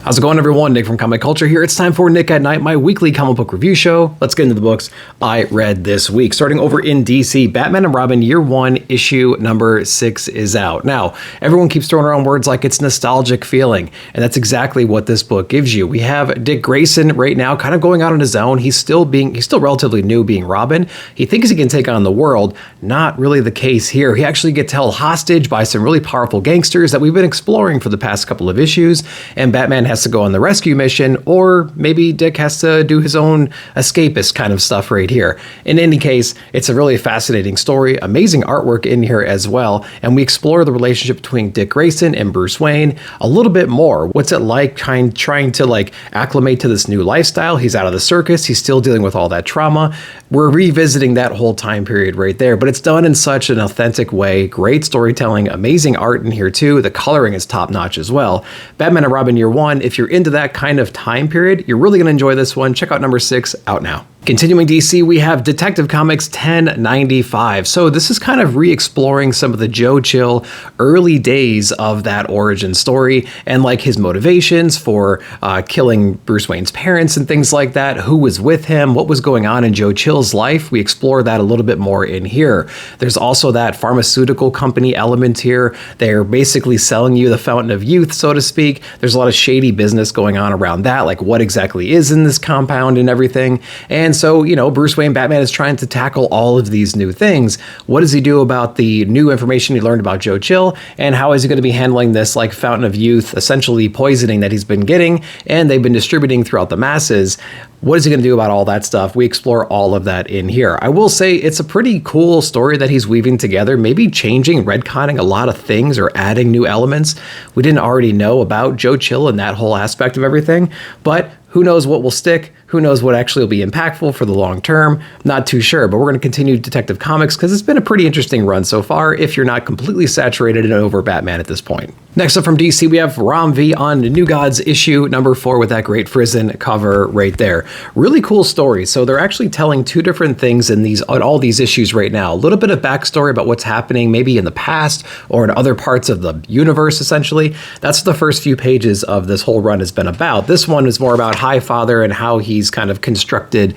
How's it going, everyone? Nick from Comic Culture here. It's time for Nick at Night, my weekly comic book review show. Let's get into the books I read this week. Starting over in DC, Batman and Robin Year 1, issue number 6 is out. Now, everyone keeps throwing around words like it's nostalgic feeling, and that's exactly what this book gives you. We have Dick Grayson right now kind of going out on his own. He's still relatively new being Robin. He thinks he can take on the world. Not really the case here. He actually gets held hostage by some really powerful gangsters that we've been exploring for the past couple of issues, and Batman has to go on the rescue mission, or maybe Dick has to do his own escapist kind of stuff right here. In any case, it's a really fascinating story, amazing artwork in here as well, and we explore the relationship between Dick Grayson and Bruce Wayne a little bit more. What's it like trying to acclimate to this new lifestyle? He's out of the circus, he's still dealing with all that trauma. We're revisiting that whole time period right there, but it's done in such an authentic way. Great storytelling, amazing art in here too. The coloring is top notch as well. Batman and Robin Year 1, if you're into that kind of time period, you're really going to enjoy this one. Check out number 6 out now. Continuing DC, we have Detective Comics 1095. So this is kind of re-exploring some of the Joe Chill early days of that origin story and like his motivations for killing Bruce Wayne's parents and things like that. Who was with him? What was going on in Joe Chill's life? We explore that a little bit more in here. There's also that pharmaceutical company element here. They're basically selling you the fountain of youth, so to speak. There's a lot of shady business going on around that, like what exactly is in this compound and everything. And so, Bruce Wayne, Batman is trying to tackle all of these new things. What does he do about the new information he learned about Joe Chill? And how is he going to be handling this like fountain of youth, essentially poisoning that he's been getting and they've been distributing throughout the masses? What is he going to do about all that stuff? We explore all of that in here. I will say it's a pretty cool story that he's weaving together, maybe changing, retconning a lot of things or adding new elements we didn't already know about Joe Chill and that whole aspect of everything. But who knows what will stick? Who knows what actually will be impactful for the long term? Not too sure, but we're going to continue Detective Comics because it's been a pretty interesting run so far if you're not completely saturated and over Batman at this point. Next up from DC, we have Ram V on New Gods issue number 4 with that great Frizen cover right there. Really cool story. So they're actually telling two different things in all these issues right now. A little bit of backstory about what's happening maybe in the past or in other parts of the universe, essentially. That's what the first few pages of this whole run has been about. This one is more about Highfather and how he's kind of constructed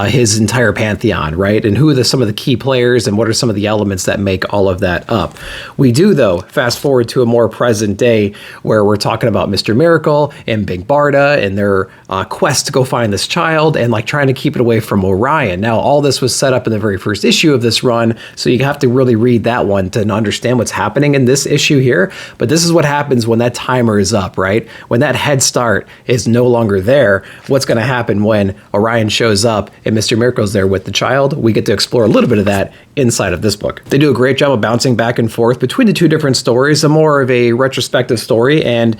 his entire pantheon, right? And who are some of the key players and what are some of the elements that make all of that up. We do, though, fast forward to a more present day where we're talking about Mr. Miracle and Big Barda and their quest to go find this child and like trying to keep it away from Orion. Now, all this was set up in the very first issue of this run, so you have to really read that one to understand what's happening in this issue here. But this is what happens when that timer is up, right? When that head start is no longer there, what's going to happen when Orion shows up and Mr. Miracle's there with the child? We get to explore a little bit of that inside of this book. They do a great job of bouncing back and forth between the two different stories, a more of a retrospective story and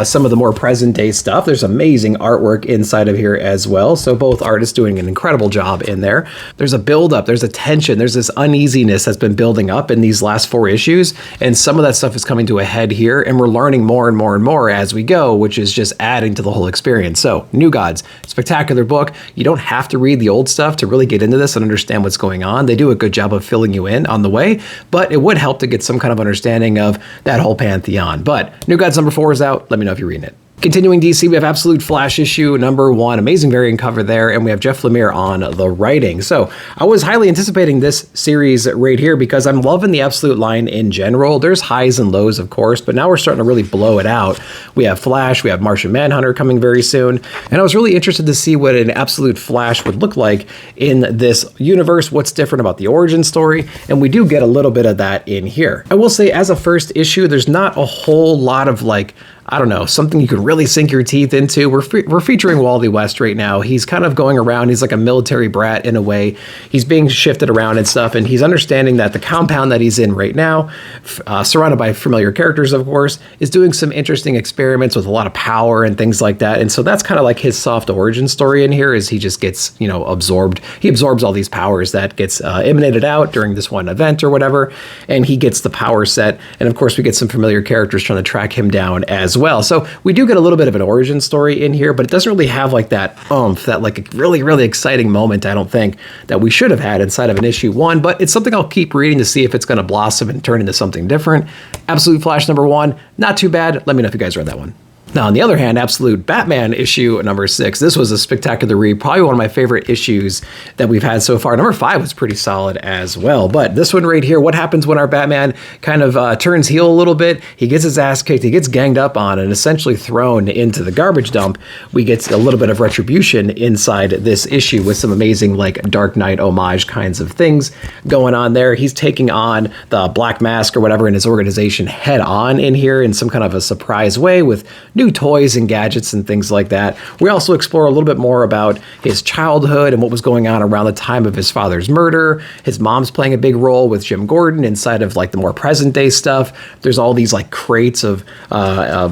some of the more present day stuff. There's amazing artwork inside of here as well. So both artists doing an incredible job in there. There's a buildup, there's a tension, there's this uneasiness that's been building up in these last 4 issues. And some of that stuff is coming to a head here and we're learning more and more and more as we go, which is just adding to the whole experience. So New Gods, spectacular book. You don't have to read the old stuff to really get into this and understand what's going on. They do a good job of filling you in on the way, but it would help to get some kind of understanding of that whole pantheon. But New Gods number 4 is out. Let me know if you're reading it. Continuing DC, we have Absolute Flash issue number 1, amazing variant cover there, and we have Jeff Lemire on the writing. So I was highly anticipating this series right here because I'm loving the Absolute line in general. There's highs and lows, of course, but now we're starting to really blow it out. We have Flash, we have Martian Manhunter coming very soon, and I was really interested to see what an Absolute Flash would look like in this universe, what's different about the origin story, and we do get a little bit of that in here. I will say, as a first issue, there's not a whole lot of something you can really sink your teeth into. We're featuring Wally West right now. He's kind of going around. He's like a military brat in a way. He's being shifted around and stuff, and he's understanding that the compound that he's in right now, surrounded by familiar characters, of course, is doing some interesting experiments with a lot of power and things like that. And so that's kind of like his soft origin story in here, is he just gets, absorbed. He absorbs all these powers that gets emanated out during this one event or whatever, and he gets the power set. And of course, we get some familiar characters trying to track him down as well. So we do get a little bit of an origin story in here, but it doesn't really have like that that like a really, really exciting moment, I don't think, that we should have had inside of an issue 1, but it's something I'll keep reading to see if it's going to blossom and turn into something different. Absolute Flash number 1, not too bad. Let me know if you guys read that one. Now, on the other hand, Absolute Batman issue number 6, this was a spectacular read, probably one of my favorite issues that we've had so far. Number 5 was pretty solid as well. But this one right here, what happens when our Batman kind of turns heel a little bit? He gets his ass kicked, he gets ganged up on, and essentially thrown into the garbage dump. We get a little bit of retribution inside this issue with some amazing, like, Dark Knight homage kinds of things going on there. He's taking on the Black Mask or whatever in his organization head on in here in some kind of a surprise way with new toys and gadgets and things like that. We also explore a little bit more about his childhood and what was going on around the time of his father's murder. His mom's playing a big role with Jim Gordon inside of like the more present day stuff. There's all these like crates of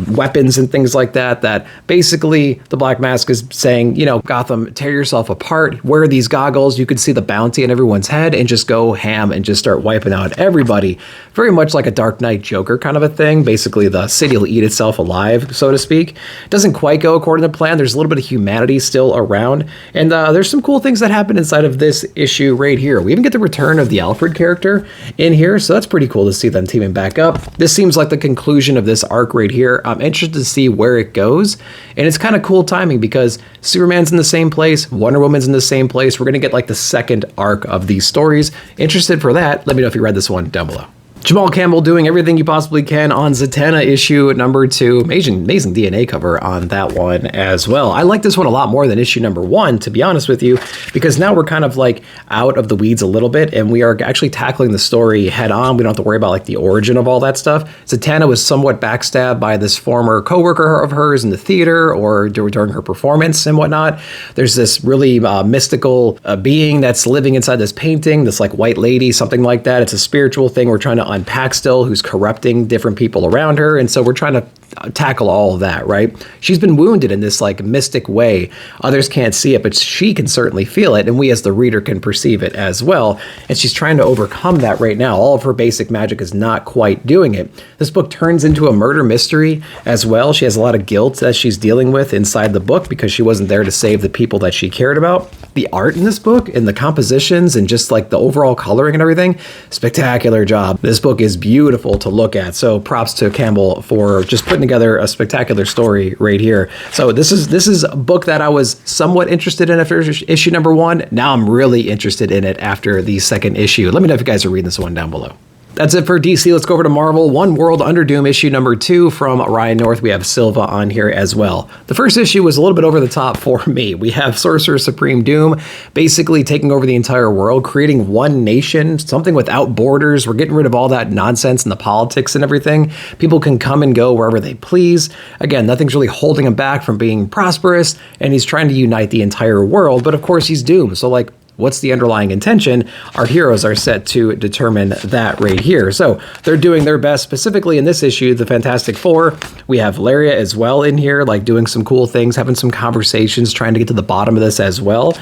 weapons and things like that, that basically the Black Mask is saying, you know, Gotham, tear yourself apart, wear these goggles, you can see the bounty in everyone's head, and just go ham and just start wiping out everybody. Very much like a Dark Knight Joker kind of a thing. Basically the city will eat itself alive, so to speak. Doesn't quite go according to plan. There's a little bit of humanity still around, and there's some cool things that happen inside of this issue right here. We even get the return of the Alfred character in here, so that's pretty cool to see them teaming back up. This seems like the conclusion of this arc right here. I'm interested to see where it goes, and it's kind of cool timing because Superman's in the same place, Wonder Woman's in the same place. We're gonna get like the second arc of these stories. Interested for that? Let me know if you read this one down below. Jamal Campbell doing everything you possibly can on Zatanna issue number 2. Amazing DNA cover on that one as well. I like this one a lot more than issue number 1, to be honest with you, because now we're kind of like out of the weeds a little bit and we are actually tackling the story head on. We don't have to worry about like the origin of all that stuff. Zatanna was somewhat backstabbed by this former coworker of hers in the theater or during her performance and whatnot. There's this really mystical being that's living inside this painting, this like white lady, something like that. It's a spiritual thing we're trying to unpack still, who's corrupting different people around her, and so we're trying to tackle all of that, right? She's been wounded in this like mystic way. Others can't see it, but she can certainly feel it, and we as the reader can perceive it as well, and she's trying to overcome that right now. All of her basic magic is not quite doing it. This book turns into a murder mystery as well. She has a lot of guilt that she's dealing with inside the book because she wasn't there to save the people that she cared about. The art in this book and the compositions and just like the overall coloring and everything, spectacular job. This book is beautiful to look at, so props to Campbell for just putting together a spectacular story right here. So this is a book that I was somewhat interested in after issue number 1. Now I'm really interested in it after the second issue. Let me know if you guys are reading this one down below. That's it for DC. Let's go over to Marvel. One World Under Doom issue number 2 from Ryan North. We have Silva on here as well. The first issue was a little bit over the top for me. We have Sorcerer Supreme Doom basically taking over the entire world, creating one nation, something without borders. We're getting rid of all that nonsense and the politics and everything. People can come and go wherever they please. Again, nothing's really holding him back from being prosperous, and he's trying to unite the entire world. But of course, he's Doom. So like, what's the underlying intention? Our heroes are set to determine that right here. So they're doing their best, specifically in this issue, the Fantastic Four. We have Valeria as well in here, like doing some cool things, having some conversations, trying to get to the bottom of this as well.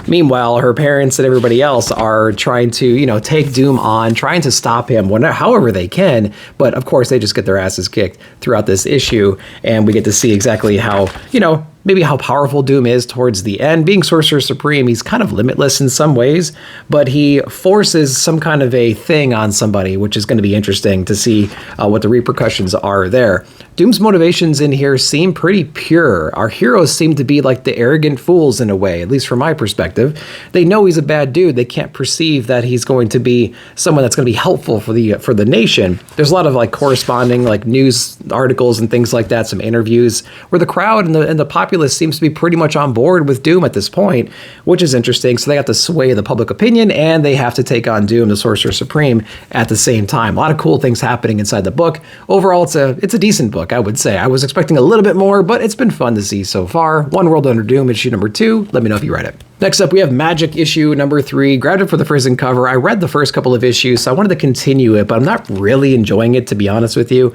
Meanwhile, her parents and everybody else are trying to, you know, take Doom on, trying to stop him however they can. But of course, they just get their asses kicked throughout this issue. And we get to see exactly how, you know, maybe how powerful Doom is towards the end. Being Sorcerer Supreme, he's kind of limitless in some ways, but he forces some kind of a thing on somebody, which is going to be interesting to see what the repercussions are there. Doom's motivations in here seem pretty pure. Our heroes seem to be like the arrogant fools in a way, at least from my perspective. They know he's a bad dude. They can't perceive that he's going to be someone that's going to be helpful for the nation. There's a lot of like corresponding like news articles and things like that, some interviews where the crowd and the populace seems to be pretty much on board with Doom at this point, which is interesting. So they got to sway the public opinion and they have to take on Doom, the Sorcerer Supreme, at the same time. A lot of cool things happening inside the book. Overall, it's a decent book, I would say. I was expecting a little bit more, but it's been fun to see so far. One World Under Doom, issue number 2. Let me know if you read it. Next up, we have Magic issue number 3. Grabbed it for the prison cover. I read the first couple of issues, so I wanted to continue it, but I'm not really enjoying it, to be honest with you.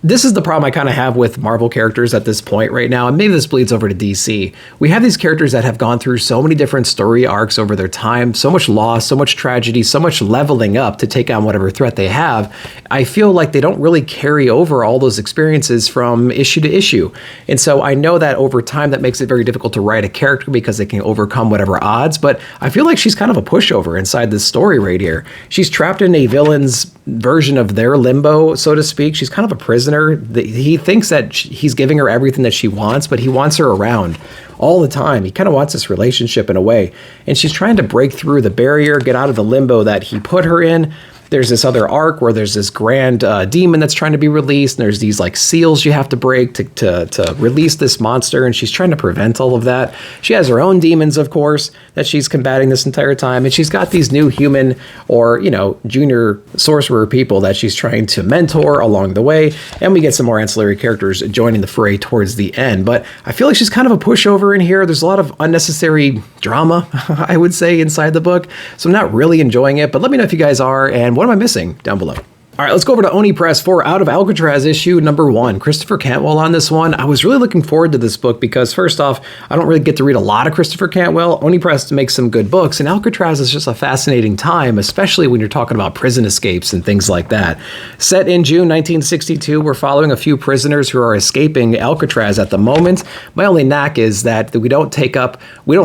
This is the problem I kind of have with Marvel characters at this point right now, and maybe this bleeds over to DC. We have these characters that have gone through so many different story arcs over their time, so much loss, so much tragedy, so much leveling up to take on whatever threat they have. I feel like they don't really carry over all those experiences from issue to issue. And so I know that over time that makes it very difficult to write a character because they can overcome whatever odds, but I feel like she's kind of a pushover inside this story right here. She's trapped in a villain's version of their limbo, so to speak. She's kind of a prisoner. He thinks that he's giving her everything that she wants, but he wants her around all the time. He kind of wants this relationship in a way. And she's trying to break through the barrier, get out of the limbo that he put her in. There's this other arc where there's this grand demon that's trying to be released, and there's these like seals you have to break to release this monster, and she's trying to prevent all of that. She has her own demons, of course, that she's combating this entire time, and she's got these new human or, you know, junior sorcerer people that she's trying to mentor along the way, and we get some more ancillary characters joining the fray towards the end. But I feel like she's kind of a pushover in here. There's a lot of unnecessary drama, I would say, inside the book, so I'm not really enjoying it, but let me know if you guys are, and what am I missing down below? All right, let's go over to Oni Press for Out of Alcatraz issue number 1. Christopher Cantwell on this one. I was really looking forward to this book because, first off, I don't really get to read a lot of Christopher Cantwell. Oni Press makes some good books, and Alcatraz is just a fascinating time, especially when you're talking about prison escapes and things like that. Set in June 1962, we're following a few prisoners who are escaping Alcatraz at the moment. My only knack is that we don't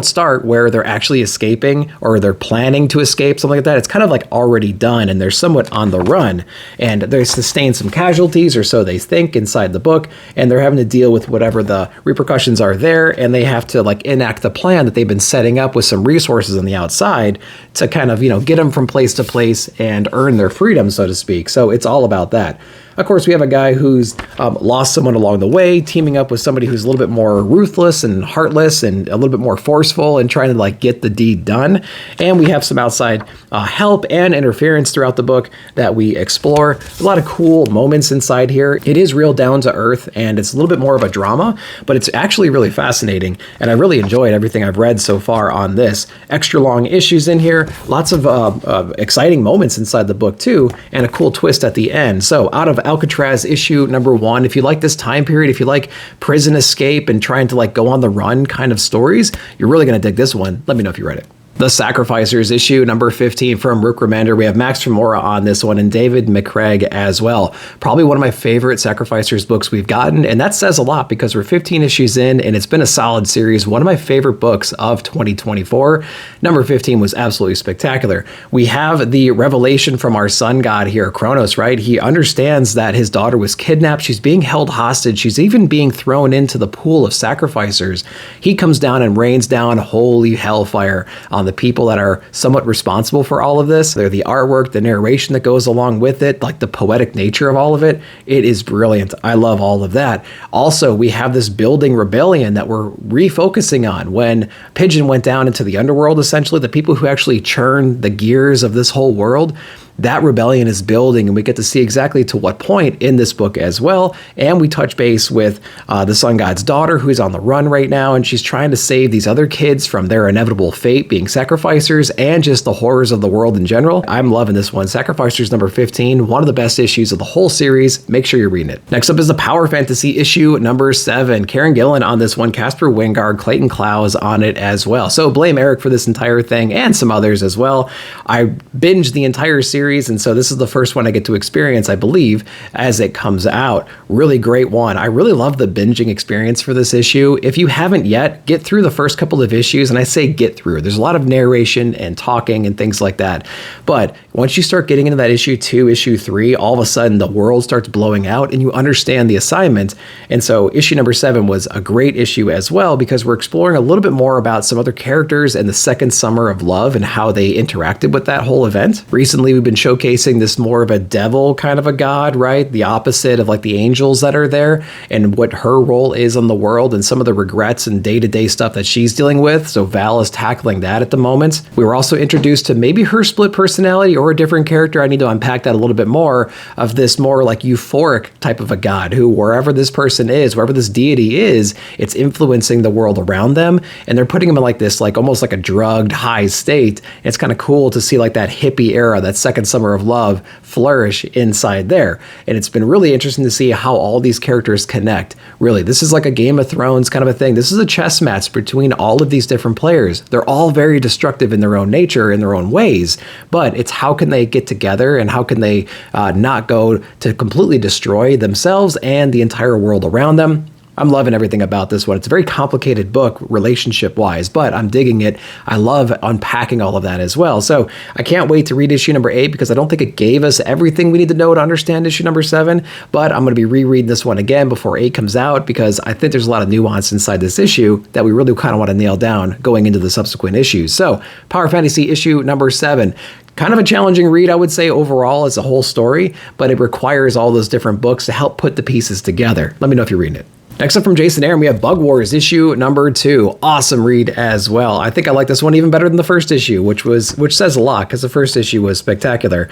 start where they're actually escaping or they're planning to escape, something like that. It's kind of like already done, and they're somewhat on the run. And they sustained some casualties, or so they think, inside the book, and they're having to deal with whatever the repercussions are there, and they have to like enact the plan that they've been setting up with some resources on the outside to kind of, you know, get them from place to place and earn their freedom, so to speak. So it's all about that. Of course, we have a guy who's lost someone along the way, teaming up with somebody who's a little bit more ruthless and heartless and a little bit more forceful and trying to like get the deed done. And we have some outside help and interference throughout the book that we explore. A lot of cool moments inside here. It is real down to earth, and it's a little bit more of a drama, but it's actually really fascinating. And I really enjoyed everything I've read so far on this. Extra long issues in here, lots of exciting moments inside the book too, and a cool twist at the end. So Out of Alcatraz issue number 1. If you like this time period, if you like prison escape and trying to like go on the run kind of stories, you're really going to dig this one. Let me know if you read it. The Sacrificers issue number 15 from Rook Remender. We have Max Tremora on this one and David McCraig as well. Probably one of my favorite Sacrificers books we've gotten, and that says a lot because we're 15 issues in and it's been a solid series. One of my favorite books of 2024. Number 15 was absolutely spectacular. We have the revelation from our sun god here, Kronos, right? He understands that his daughter was kidnapped. She's being held hostage. She's even being thrown into the pool of Sacrificers. He comes down and rains down holy hellfire on the people that are somewhat responsible for all of this. They're the artwork, the narration that goes along with it, like the poetic nature of all of it. It is brilliant. I love all of that. Also, we have this building rebellion that we're refocusing on. When Pigeon went down into the underworld, essentially, the people who actually churn the gears of this whole world, that rebellion is building, and we get to see exactly to what point in this book as well. And we touch base with the sun god's daughter, who's on the run right now, and she's trying to save these other kids from their inevitable fate, being sacrificers, and just the horrors of the world in general. I'm loving this one. Sacrificers number 15, one of the best issues of the whole series. Make sure you're reading it. Next up is the Power Fantasy issue number 7. Karen Gillan on this one, Casper Wingard, Clayton Clowes on it as well. So blame Eric for this entire thing and some others as well. I binged the entire series, and so this is the first one I get to experience, I believe, as it comes out. Really great one. I really love the binging experience for this issue. If you haven't yet, get through the first couple of issues, and I say get through. There's a lot of narration and talking and things like that. But once you start getting into that issue 2, issue 3, all of a sudden the world starts blowing out and you understand the assignment. And so issue number 7 was a great issue as well, because we're exploring a little bit more about some other characters and the second summer of love and how they interacted with that whole event. Recently, we've been showcasing this more of a devil kind of a god, right? The opposite of like the angels that are there, and what her role is on the world and some of the regrets and day-to-day stuff that she's dealing with. So Val is tackling that at the moment. We were also introduced to maybe her split personality or a different character. I need to unpack that a little bit more, of this more like euphoric type of a god who, wherever this person is, wherever this deity is, it's influencing the world around them, and they're putting them in like this, like almost like a drugged high state. And it's kind of cool to see like that hippie era, that second summer of love, flourish inside there. And it's been really interesting to see how all these characters connect. Really, this is like a Game of Thrones kind of a thing. This is a chess match between all of these different players. They're all very destructive in their own nature, in their own ways, but it's how can they get together and how can they not go to completely destroy themselves and the entire world around them. I'm loving everything about this one. It's a very complicated book relationship-wise, but I'm digging it. I love unpacking all of that as well. So I can't wait to read issue number 8 because I don't think it gave us everything we need to know to understand issue number 7, but I'm going to be rereading this one again before 8 comes out because I think there's a lot of nuance inside this issue that we really kind of want to nail down going into the subsequent issues. So Power Fantasy issue number 7. Kind of a challenging read, I would say, overall as a whole story, but it requires all those different books to help put the pieces together. Let me know if you're reading it. Next up from Jason Aaron, we have Bug Wars issue number 2. Awesome read as well. I think I like this one even better than the first issue, which says a lot because the first issue was spectacular.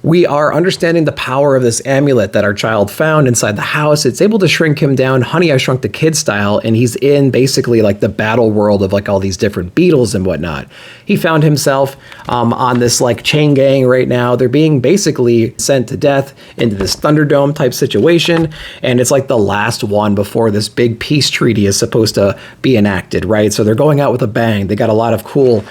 We are understanding the power of this amulet that our child found inside the house. It's able to shrink him down, Honey, I Shrunk the Kid style, and he's in basically like the battle world of like all these different beetles and whatnot. He found himself on this like chain gang right now. They're being basically sent to death into this Thunderdome type situation, and it's like the last one before this big peace treaty is supposed to be enacted, right? So they're going out with a bang. They got a lot of cool,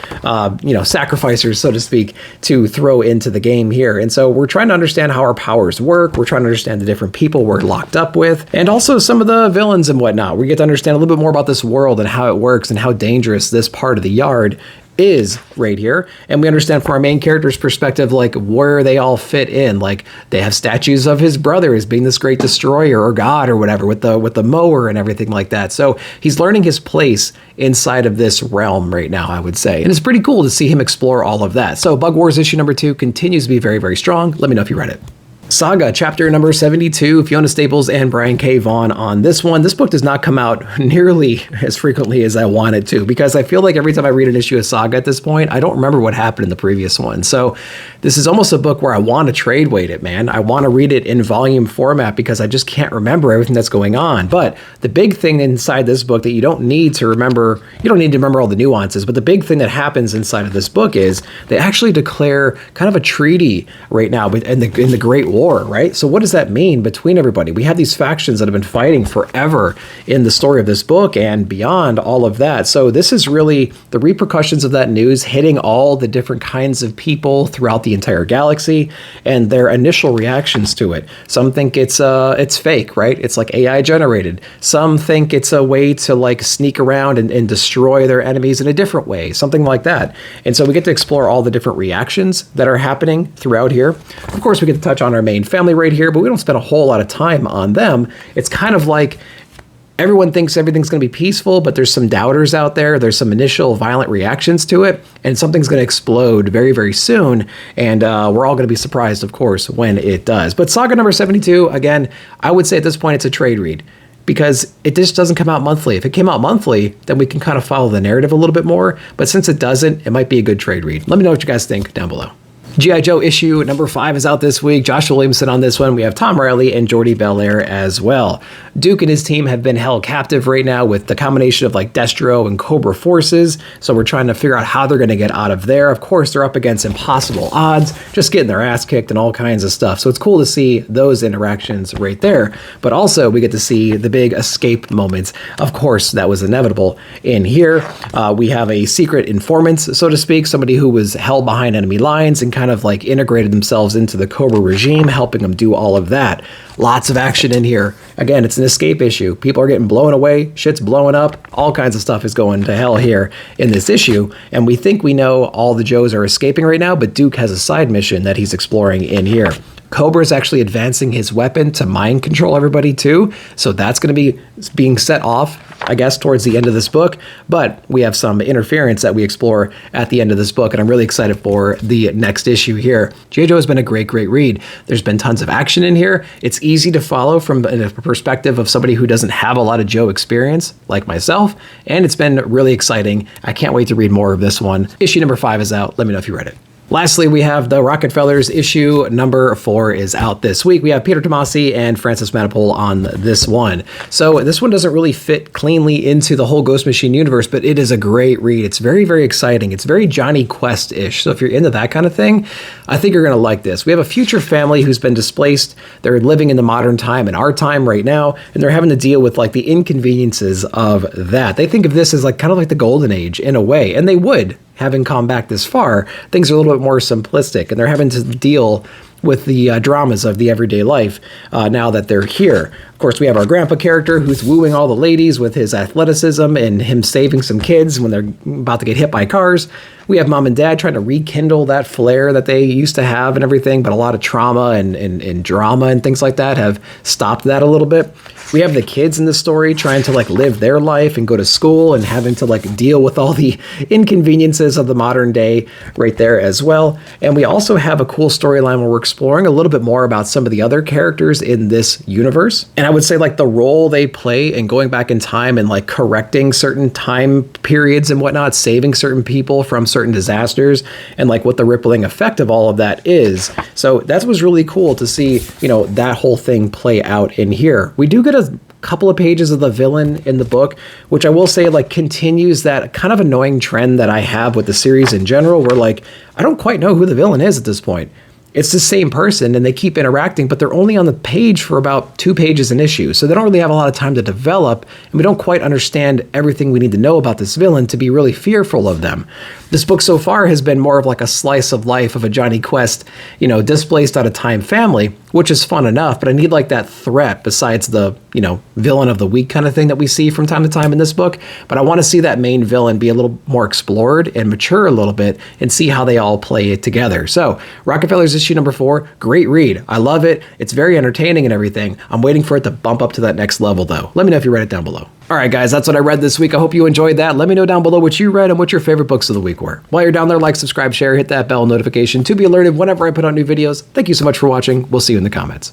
sacrificers, so to speak, to throw into the game here. And so we're trying to understand how our powers work. We're trying to understand the different people we're locked up with, and also some of the villains and whatnot. We get to understand a little bit more about this world and how it works and how dangerous this part of the yard is right here. And we understand from our main character's perspective, like where they all fit in. Like they have statues of his brother as being this great destroyer or god or whatever with the mower and everything like that. So he's learning his place inside of this realm right now, I would say. And it's pretty cool to see him explore all of that. So Bug Wars issue number 2 continues to be very, very strong. Let me know if you read it. Saga, chapter number 72, Fiona Staples and Brian K. Vaughan on this one. This book does not come out nearly as frequently as I want it to, because I feel like every time I read an issue of Saga at this point, I don't remember what happened in the previous one. So this is almost a book where I want to trade weight it, man. I want to read it in volume format because I just can't remember everything that's going on. But the big thing inside this book that you don't need to remember all the nuances, but the big thing that happens inside of this book is they actually declare kind of a treaty right now in the Great War. Right? So what does that mean between everybody? We have these factions that have been fighting forever in the story of this book and beyond all of that. So this is really the repercussions of that news hitting all the different kinds of people throughout the entire galaxy and their initial reactions to it. Some think it's fake, right? It's like AI generated. Some think it's a way to like sneak around and destroy their enemies in a different way, something like that. And so we get to explore all the different reactions that are happening throughout here. Of course, we get to touch on our main family right here, but we don't spend a whole lot of time on them. It's kind of like everyone thinks everything's going to be peaceful, but there's some doubters out there. There's some initial violent reactions to it, and something's going to explode very, very soon. And we're all going to be surprised, of course, when it does. But Saga number 72, again, I would say at this point it's a trade read, because it just doesn't come out monthly. If it came out monthly, then we can kind of follow the narrative a little bit more. But since it doesn't, it might be a good trade read. Let me know what you guys think down below. G.I. Joe issue number 5 is out this week. Josh Williamson on this one. We have Tom Riley and Jordi Belair as well. Duke and his team have been held captive right now with the combination of like Destro and Cobra forces. So we're trying to figure out how they're going to get out of there. Of course, they're up against impossible odds, just getting their ass kicked and all kinds of stuff. So it's cool to see those interactions right there. But also we get to see the big escape moments. Of course, that was inevitable in here. We have a secret informant, so to speak, somebody who was held behind enemy lines and kind of like integrated themselves into the Cobra regime, helping them do all of that. Lots of action in here. Again, it's an escape issue. People are getting blown away, shit's blowing up, all kinds of stuff is going to hell here in this issue, and we think we know all the Joes are escaping right now, but Duke has a side mission that he's exploring in here. Cobra is actually advancing his weapon to mind control everybody too, so that's going to be being set off, I guess, towards the end of this book, but we have some interference that we explore at the end of this book, and I'm really excited for the next issue here. G.I. Joe has been a great, great read. There's been tons of action in here. It's easy to follow from a perspective of somebody who doesn't have a lot of Joe experience, like myself, and it's been really exciting. I can't wait to read more of this one. Issue number 5 is out. Let me know if you read it. Lastly, we have the Rockefellers issue number 4 is out this week. We have Peter Tomasi and Francis Manapul on this one. So this one doesn't really fit cleanly into the whole Ghost Machine universe, but it is a great read. It's very, very exciting. It's very Johnny Quest-ish. So if you're into that kind of thing, I think you're going to like this. We have a future family who's been displaced. They're living in the modern time, in our time right now, and they're having to deal with like the inconveniences of that. They think of this as like kind of like the golden age in a way, and they would. Having come back this far, things are a little bit more simplistic, and they're having to deal with the dramas of the everyday life now that they're here. Of course, we have our grandpa character who's wooing all the ladies with his athleticism and him saving some kids when they're about to get hit by cars. We have mom and dad trying to rekindle that flair that they used to have and everything, but a lot of trauma and drama and things like that have stopped that a little bit. We have the kids in the story trying to like live their life and go to school and having to like deal with all the inconveniences of the modern day right there as well. And we also have a cool storyline where we're exploring a little bit more about some of the other characters in this universe. And I would say like the role they play in going back in time and like correcting certain time periods and whatnot, saving certain people from certain disasters, and like what the rippling effect of all of that is. So that was really cool to see, you know, that whole thing play out in here. We do get a couple of pages of the villain in the book, which I will say like continues that kind of annoying trend that I have with the series in general, where like I don't quite know who the villain is at this point. It's the same person and they keep interacting, but they're only on the page for about 2 pages an issue. So they don't really have a lot of time to develop, and we don't quite understand everything we need to know about this villain to be really fearful of them. This book so far has been more of like a slice of life of a Johnny Quest, you know, displaced out of time family, which is fun enough, but I need like that threat besides the, you know, villain of the week kind of thing that we see from time to time in this book. But I want to see that main villain be a little more explored and mature a little bit and see how they all play it together. So Rockefellers issue number 4, great read. I love it. It's very entertaining and everything. I'm waiting for it to bump up to that next level though. Let me know if you read it down below. All right, guys, that's what I read this week. I hope you enjoyed that. Let me know down below what you read and what your favorite books of the week were. While you're down there, like, subscribe, share, hit that bell notification to be alerted whenever I put out new videos. Thank you so much for watching. We'll see you in the comments.